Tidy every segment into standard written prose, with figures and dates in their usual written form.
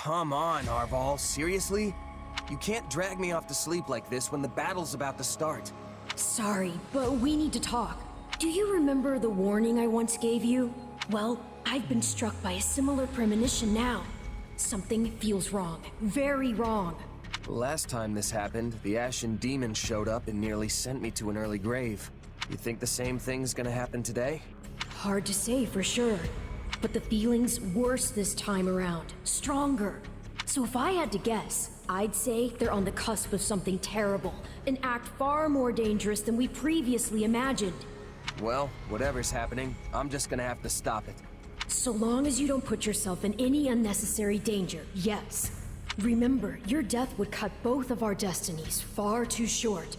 Come on, Arval, seriously? You can't drag me off to sleep like this when the battle's about to start. Sorry, but we need to talk. Do you remember the warning I once gave you? Well, I've been struck by a similar premonition now. Something feels wrong. Very wrong. Last time this happened, the Ashen Demon showed up and nearly sent me to an early grave. You think the same thing's gonna happen today? Hard to say for sure. But the feeling's worse this time around. Stronger. So if I had to guess, I'd say they're on the cusp of something terrible. An act far more dangerous than we previously imagined. Well, whatever's happening, I'm just gonna have to stop it. So long as you don't put yourself in any unnecessary danger, yes. Remember, your death would cut both of our destinies far too short.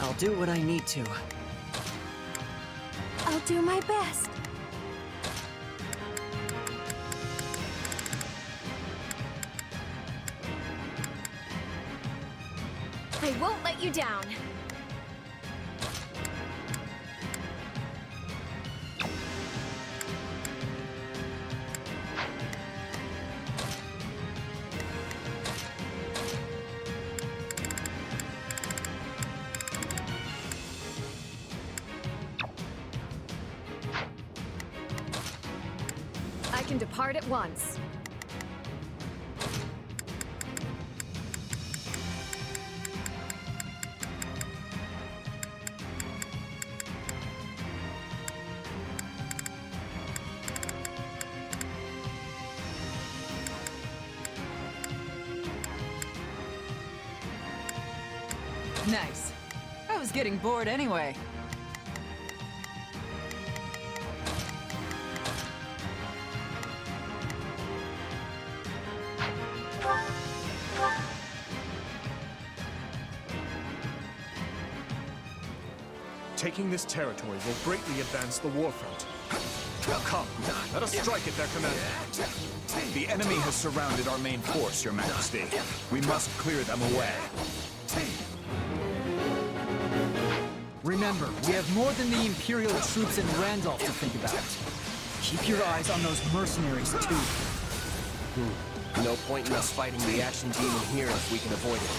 I'll do what I need to. I'll do my best. I won't let you down. I can depart at once. Nice. I was getting bored anyway. Taking this territory will greatly advance the war front. Come, let us strike at their command. The enemy has surrounded our main force, Your Majesty. We must clear them away. Remember, we have more than the Imperial troops in Randolph to think about. Keep your eyes on those mercenaries, too. No point in us fighting the Ashen Demon here if we can avoid it.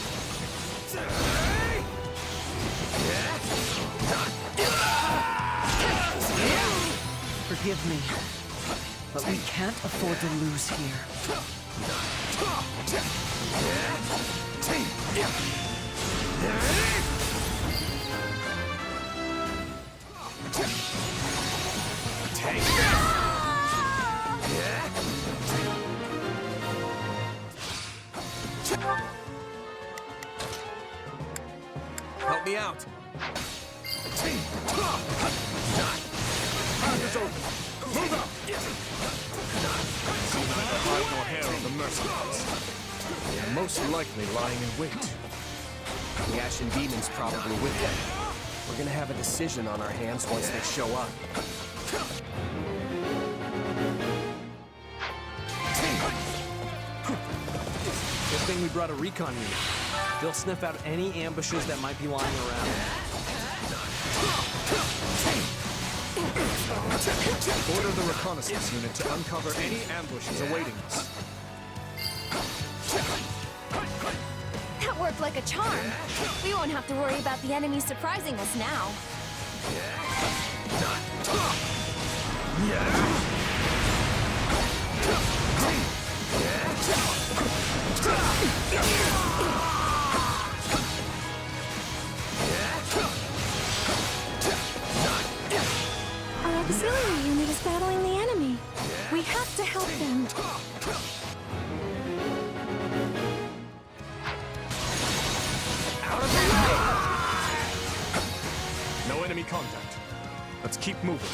Forgive me, but we can't afford to lose here. Help me out. Path is open. Move out! See neither hide nor hair of the mercenaries. They're most likely lying in wait. The Ashen Demon's probably with them. We're gonna have a decision on our hands once they show up. Good thing we brought a recon unit. They'll sniff out any ambushes that might be lying around. Order the reconnaissance unit to uncover any ambushes awaiting us. That worked like a charm. We won't have to worry about the enemy surprising us now. Our auxiliary unit is battling the enemy. We have to help them. No enemy contact. Let's keep moving.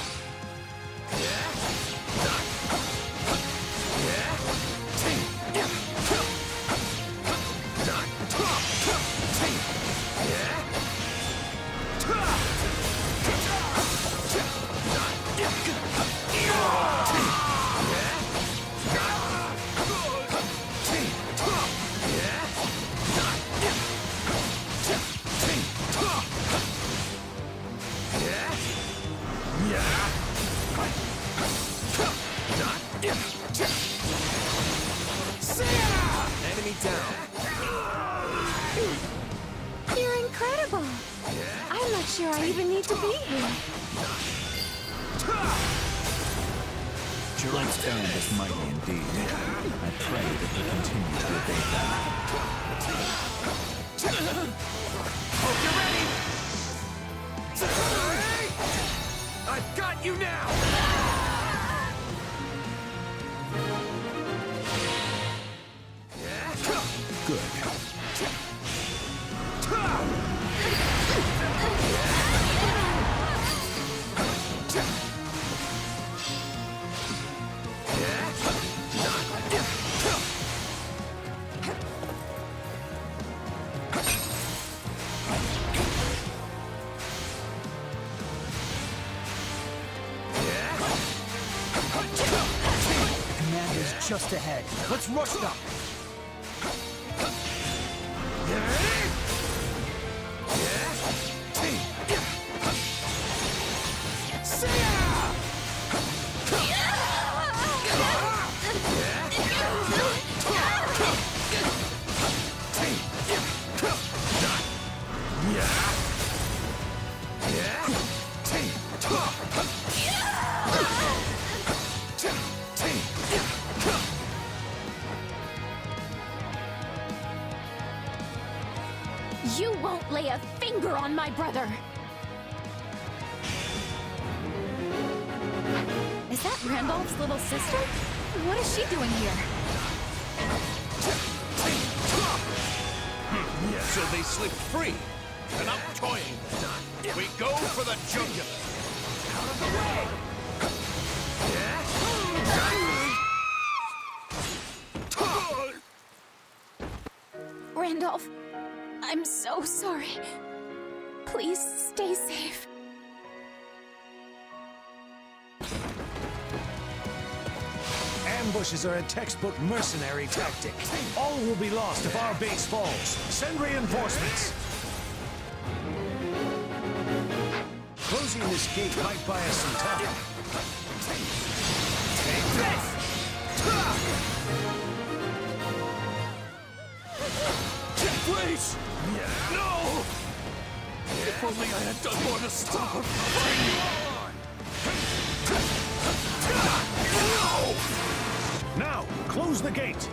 Enemy down. You're incredible. I'm not sure I even need to be here. Your stand is mighty indeed. I pray that you continue to obey them. Hope you're ready! I've got you now! Good. Commander's just ahead. Let's rush them. You won't lay a finger on my brother! Is that Randolph's little sister? What is she doing here? So they slipped free. Enough toying. We go for the jugular. Out of the way! Randolph, I'm so sorry. Please stay safe. Ambushes are a textbook mercenary tactic. All will be lost if our base falls. Send reinforcements. Closing this gate might buy us some time. Take this! Please! No! If only I had done more to stop her from Now, close the gate.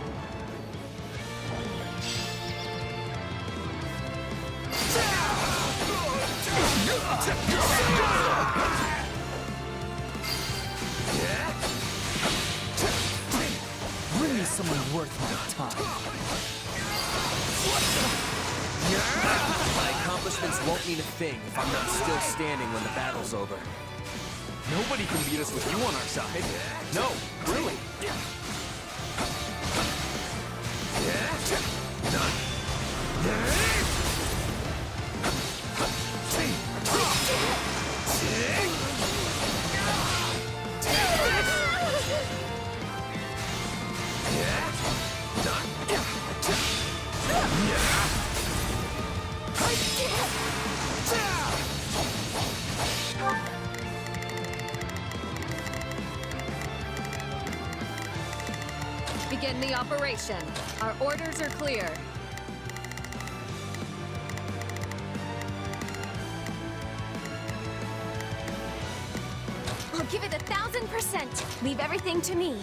Bring me someone worth my time. My accomplishments won't mean a thing if I'm not still standing when the battle's over. Nobody can beat us with you on our side. No, really. Begin the operation. Our orders are clear. I'll give it 1,000%. Leave everything to me.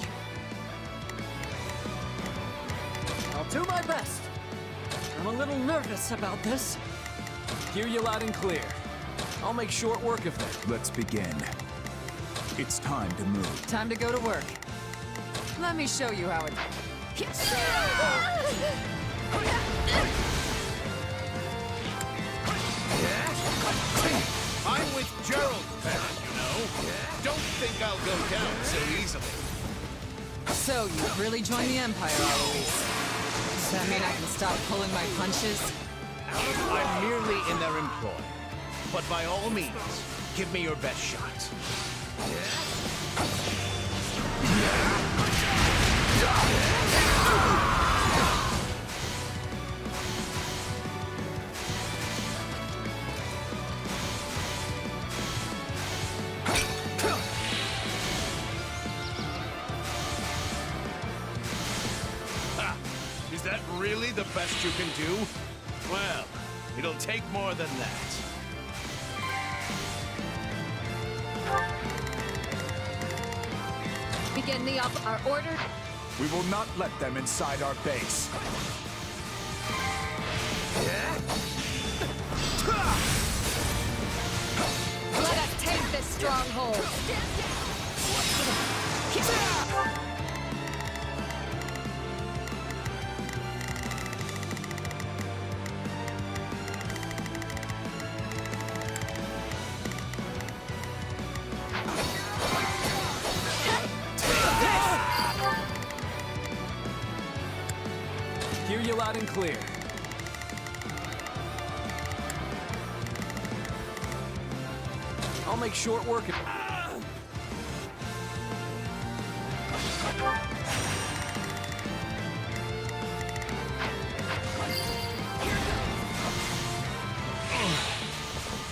I'll do my best. I'm a little nervous about this. Hear you loud and clear. I'll make short work of them. Let's begin. It's time to move. Time to go to work. Let me show you how it... I'm with Gerald, you know. don't think I'll go down so easily. So, you really joined the Empire, Eloise. Does that mean I can stop pulling my punches? I'm merely in their employ. But by all means, give me your best shot. Is that really the best you can do? Well, it'll take more than that. Begin our order. We will not let them inside our base. Let us take this stronghold. Hear you loud and clear. I'll make short work of...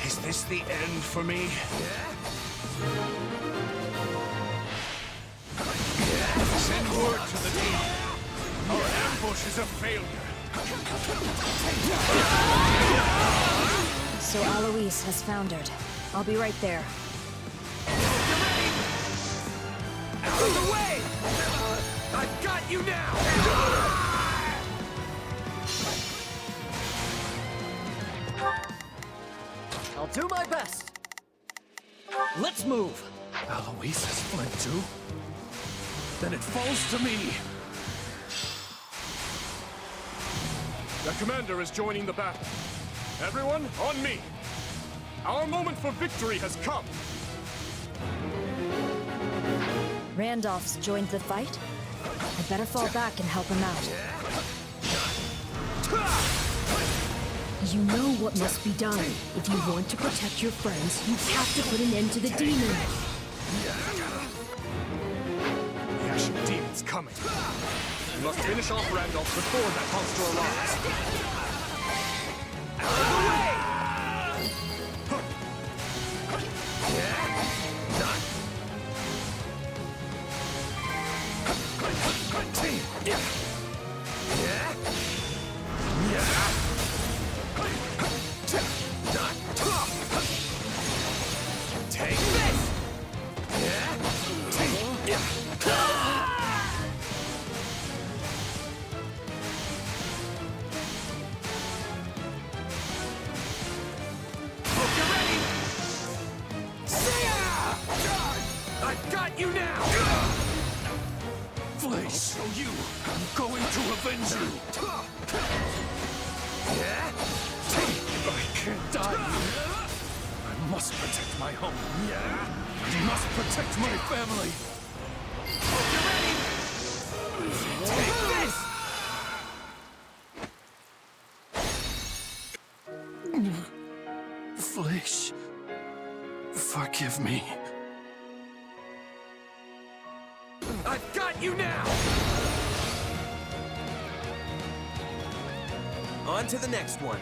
Is this the end for me? Send word to the team. Our ambush is a failure. So Eloise has foundered. I'll be right there. Out of the way! I've got you now! I'll do my best. Let's move. Eloise has fled too? Then it falls to me. The commander is joining the battle. Everyone, on me! Our moment for victory has come! Randolph's joined the fight? I better fall back and help him out. You know what must be done. If you want to protect your friends, you have to put an end to the demon. The Ashen Demon's coming. We must finish off Randolph before that monster arrives. Out of the way! Take this! I've got you now! Flash, you! I'm going to avenge you! I can't die here! I must protect my home! I must protect my family! Take this! Flash, forgive me. I've got you now! On to the next one.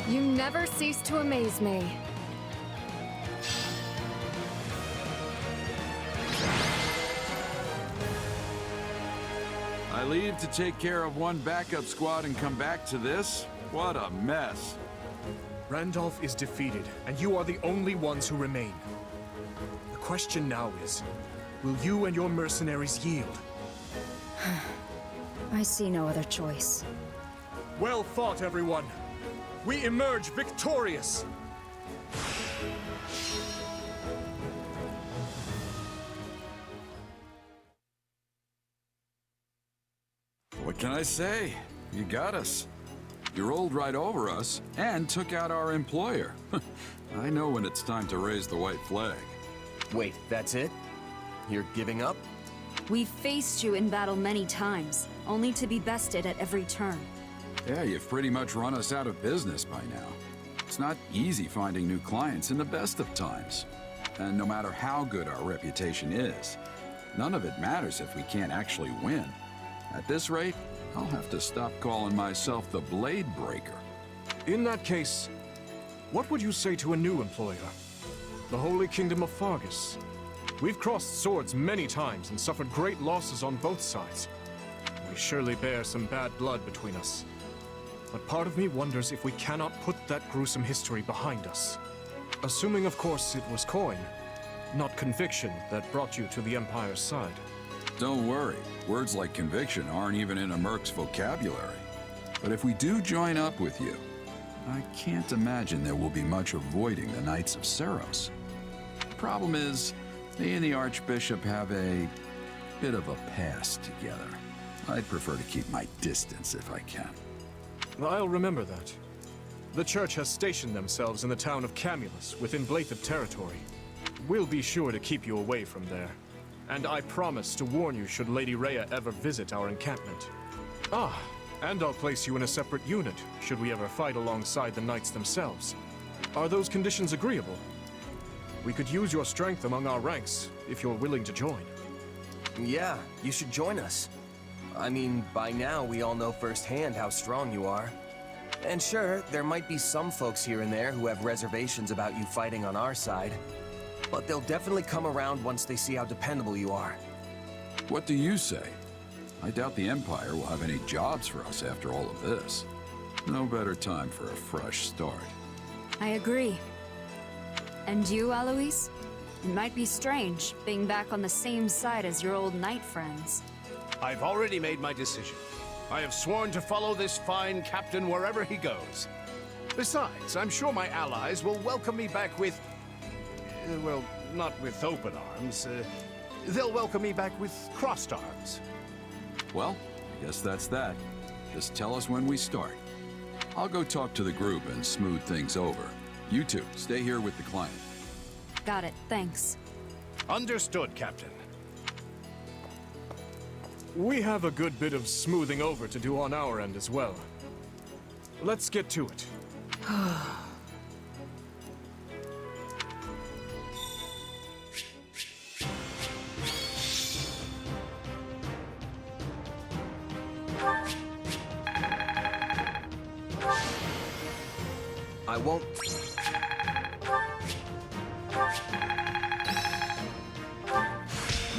You never cease to amaze me. I leave to take care of one backup squad and come back to this? What a mess. Randolph is defeated, and you are the only ones who remain. The question now is, will you and your mercenaries yield? I see no other choice. Well fought, everyone! We emerge victorious! What can I say? You got us. You rolled right over us and took out our employer. I know when it's time to raise the white flag. Wait, that's it? You're giving up? We've faced you in battle many times, only to be bested at every turn. Yeah, you've pretty much run us out of business by now. It's not easy finding new clients in the best of times. And no matter how good our reputation is, none of it matters if we can't actually win. At this rate, I'll have to stop calling myself the Blade Breaker. In that case, what would you say to a new employer? The Holy Kingdom of Fargus. We've crossed swords many times and suffered great losses on both sides. We surely bear some bad blood between us. But part of me wonders if we cannot put that gruesome history behind us. Assuming, of course, it was coin, not conviction, that brought you to the Empire's side. Don't worry, words like conviction aren't even in a Merc's vocabulary. But if we do join up with you, I can't imagine there will be much avoiding the Knights of Seros. Problem is, me and the Archbishop have a bit of a past together. I'd prefer to keep my distance if I can. I'll remember that. The Church has stationed themselves in the town of Camulus, within Blathed territory. We'll be sure to keep you away from there. And I promise to warn you should Lady Rhea ever visit our encampment. Ah, and I'll place you in a separate unit, should we ever fight alongside the Knights themselves. Are those conditions agreeable? We could use your strength among our ranks, if you're willing to join. Yeah, you should join us. I mean, by now we all know firsthand how strong you are. And sure, there might be some folks here and there who have reservations about you fighting on our side. But they'll definitely come around once they see how dependable you are. What do you say? I doubt the Empire will have any jobs for us after all of this. No better time for a fresh start. I agree. And you, Alois? It might be strange, being back on the same side as your old knight friends. I've already made my decision. I have sworn to follow this fine captain wherever he goes. Besides, I'm sure my allies will welcome me back with... well, not with open arms. They'll welcome me back with crossed arms. Well, I guess that's that. Just tell us when we start. I'll go talk to the group and smooth things over. You two, stay here with the client. Got it, thanks. Understood, Captain. We have a good bit of smoothing over to do on our end as well. Let's get to it. I won't...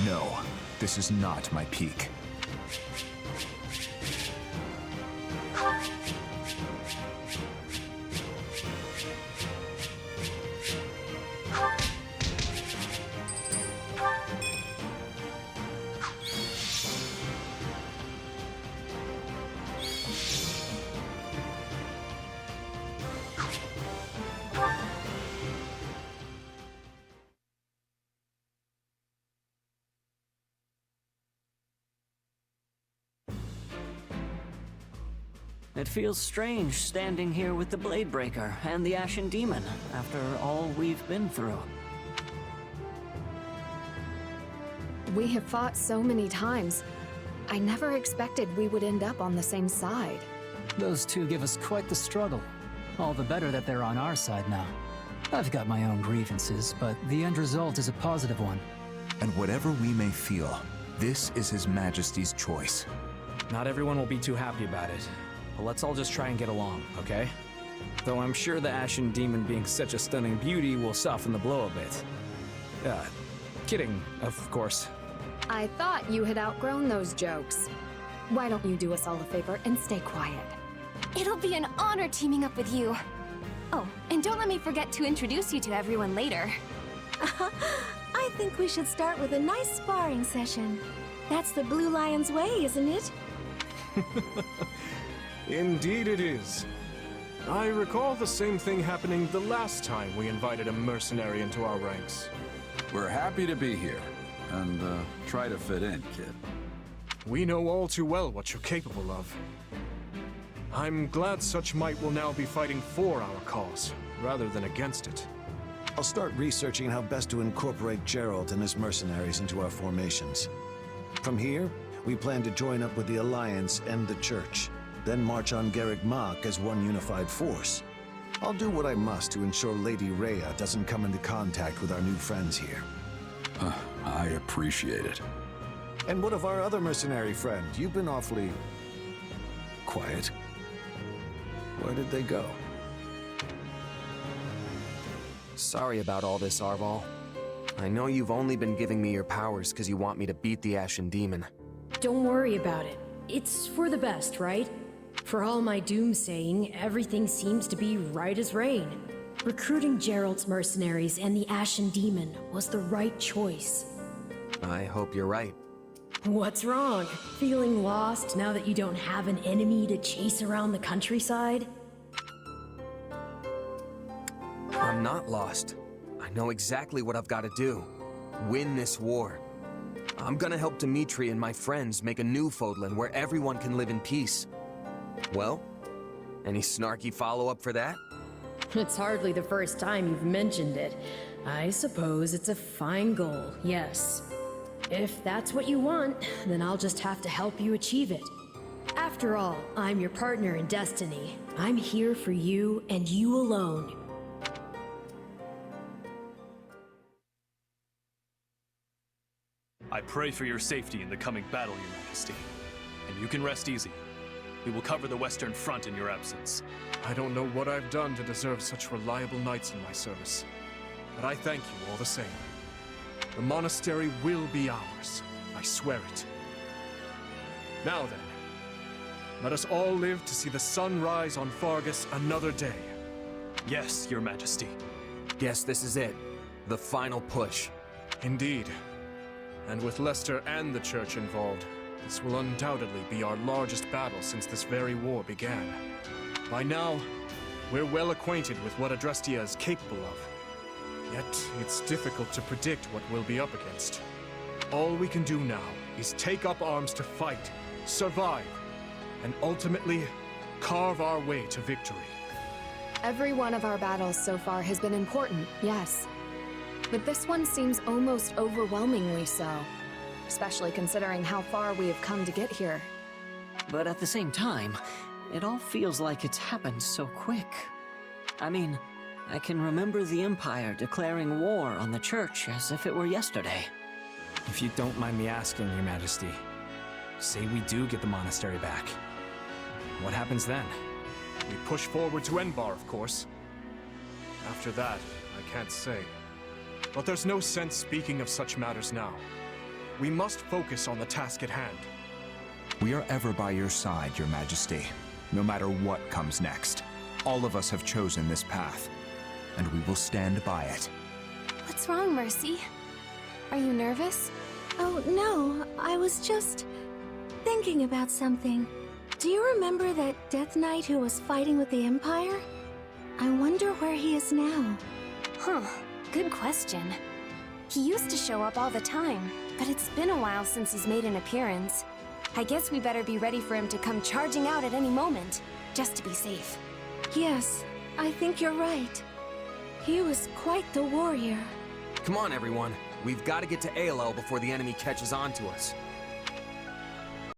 No, this is not my peak. It feels strange standing here with the Bladebreaker and the Ashen Demon after all we've been through. We have fought so many times. I never expected we would end up on the same side. Those two give us quite the struggle. All the better that they're on our side now. I've got my own grievances, but the end result is a positive one. And whatever we may feel, this is His Majesty's choice. Not everyone will be too happy about it. But let's all just try and get along, okay? Though I'm sure the Ashen Demon being such a stunning beauty will soften the blow a bit. Kidding, of course. I thought you had outgrown those jokes. Why don't you do us all a favor and stay quiet? It'll be an honor teaming up with you. Oh, and don't let me forget to introduce you to everyone later. I think we should start with a nice sparring session. That's the Blue Lion's way, isn't it? Indeed it is. I recall the same thing happening the last time we invited a mercenary into our ranks. We're happy to be here, and try to fit in, kid. We know all too well what you're capable of. I'm glad such might will now be fighting for our cause, rather than against it. I'll start researching how best to incorporate Geralt and his mercenaries into our formations. From here, we plan to join up with the Alliance and the Church, then march on Garreg Mach as one unified force. I'll do what I must to ensure Lady Rhea doesn't come into contact with our new friends here. I appreciate it. And what of our other mercenary friend? You've been awfully... quiet. Where did they go? Sorry about all this, Arval. I know you've only been giving me your powers because you want me to beat the Ashen Demon. Don't worry about it. It's for the best, right? For all my doomsaying, everything seems to be right as rain. Recruiting Geralt's mercenaries and the Ashen Demon was the right choice. I hope you're right. What's wrong? Feeling lost now that you don't have an enemy to chase around the countryside? I'm not lost. I know exactly what I've got to do. Win this war. I'm gonna help Dimitri and my friends make a new Fodlan where everyone can live in peace. Well, any snarky follow-up for that? It's hardly the first time you've mentioned it. I suppose it's a fine goal, yes. If that's what you want, then I'll just have to help you achieve it. After all, I'm your partner in destiny. I'm here for you and you alone. I pray for your safety in the coming battle, Your Majesty. And you can rest easy. We will cover the Western Front in your absence. I don't know what I've done to deserve such reliable knights in my service, but I thank you all the same. The monastery will be ours. I swear it. Now then, let us all live to see the sun rise on Fargus another day. Yes, Your Majesty. Guess this is it. The final push. Indeed. And with Leicester and the Church involved, this will undoubtedly be our largest battle since this very war began. By now, we're well acquainted with what Adrestia is capable of. Yet, it's difficult to predict what we'll be up against. All we can do now is take up arms to fight, survive, and ultimately carve our way to victory. Every one of our battles so far has been important, yes. But this one seems almost overwhelmingly so, especially considering how far we have come to get here. But at the same time, it all feels like it's happened so quick. I mean, I can remember the Empire declaring war on the Church as if it were yesterday. If you don't mind me asking, Your Majesty, say we do get the monastery back. What happens then? We push forward to Enbar, of course. After that, I can't say. But there's no sense speaking of such matters now. We must focus on the task at hand. We are ever by your side, Your Majesty, no matter what comes next. All of us have chosen this path, and we will stand by it. What's wrong, Mercy? Are you nervous? Oh, no. I was just thinking about something. Do you remember that Death Knight who was fighting with the Empire? I wonder where he is now. Huh. Good question. He used to show up all the time, but it's been a while since he's made an appearance. I guess we better be ready for him to come charging out at any moment, just to be safe. Yes, I think you're right. He was quite the warrior. Come on, everyone. We've got to get to ALL before the enemy catches on to us.